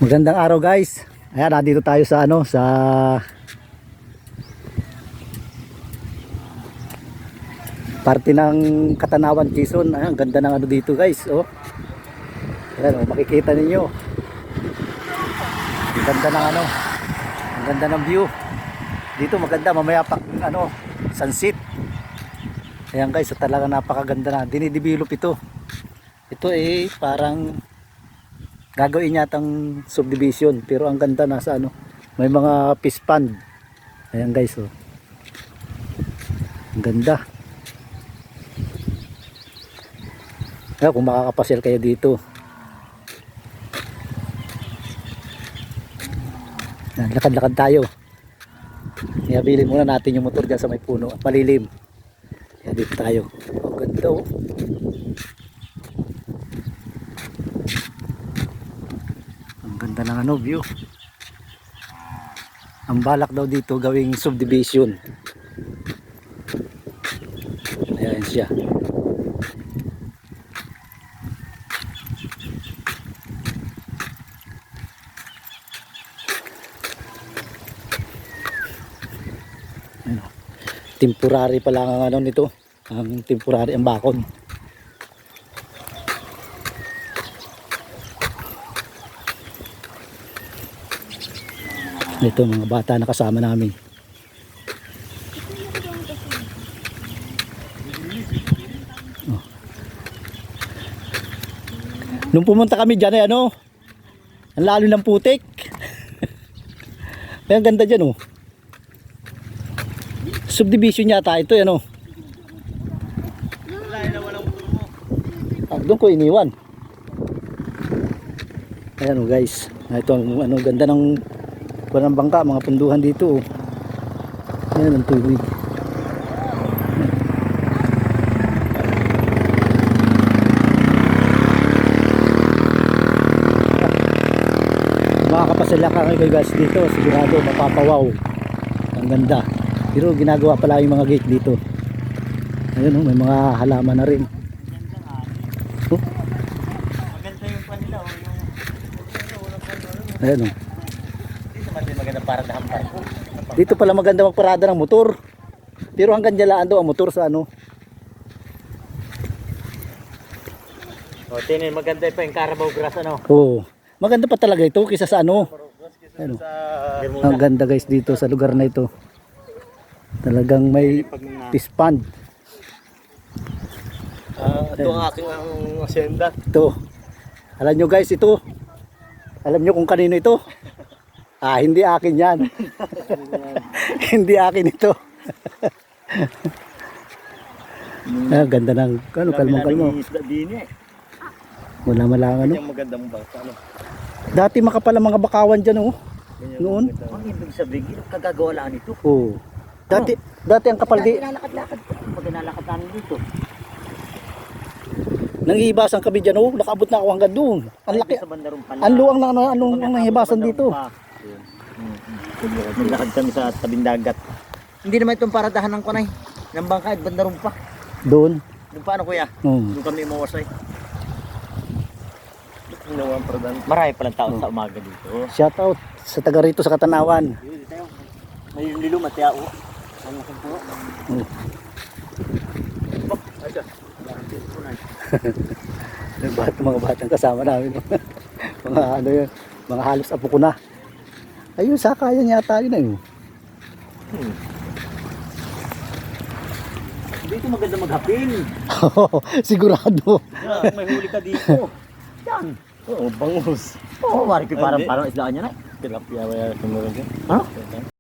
Magandang araw guys. Ayan, nandito tayo sa sa parte ng Katanawan, Quezon. Ayan, ganda ng dito guys, oh. Ayan, oh, makikita ninyo. Ang ganda ng ang ganda ng view. Dito maganda mamaya pa sunset. Ayan guys, so talaga napakaganda na. Dinidevelop ito. Ito parang gagawin yatang subdivision, pero ang ganda na sa may mga fish pond. Ayan guys, oh. Ang ganda. Kaya kung makakapasyal kayo dito. Lakad-lakad tayo. Iabilin muna natin yung motor dyan sa may puno at malilim. Kaya dito tayo. Ang ganda, oh. Ganda ng view. Ang balak daw dito gawing subdivision. Ayan siya. Ano, temporary pa lang ang nito. Ang temporary ang bakod. Ito mga bata na kasama namin. Oh. Nung pumunta kami dyan ang lalo ng putik. Ang ganda dyan, oh. Subdivision yata ito, doon ko iniwan. Ayan, guys. Ito ang ganda ng walang bangka, mga punduhan dito, oh. Yan ang tubig. Makakapasala ka kayo guys dito, sigurado mapapawaw. Ang ganda. Pero ginagawa pala yung mga gate dito. Ayun, may mga halaman na rin. Oh. Maganda yung panila, Ayun, oh. Maganda para dahan barko. Dito pala maganda magparada ng motor. Pero hanggang dyan daw ang motor sa O, tinin, maganda pa yung Carabao Grass, Oo. Maganda pa talaga ito kaysa sa Ang ganda guys dito sa lugar na ito. Talagang may fish pond. Ito ang aking asyenda. Ito. Alam nyo guys, ito. Alam nyo kung kanino ito? Hindi akin yan. Hindi akin ito. Ganda ng kalmang-kalmo. Wala malang Yung magandang bangka, Dati makapal ang mga bakawan dyan, oh. Noon. Ang ibig sabihin, kagagawa lang ito. Oo. Dati ang kapal di. Nalakad-lakad. Pag nalakad namin dito. Nangihibasan kami dyan, oh. Nakaabot na ako hanggang doon. Ang laki. Sa bandarong pala. Ang luang na nangihibasan dito. Nalakad kami sa tabing dagat. Hindi naman itong paradahan ng kunay. Ng bangka at bandarong pa. Doon. Doon paano kuya? Doon kami mawasay. Marami palang tao sa umaga dito. Shout out sa taga rito sa Katanawan. May lilum at yao. Ang laking puno. Mga batang kasama namin. Mga yun, mga halos apo ko na. Ayun, sakayan yata yun eh. Dito maganda maghapin. Sigurado. May huli ka dito. Yan. Oo, bangus. Oo, parang islaan niya na. Tilapia ba yan? Ha?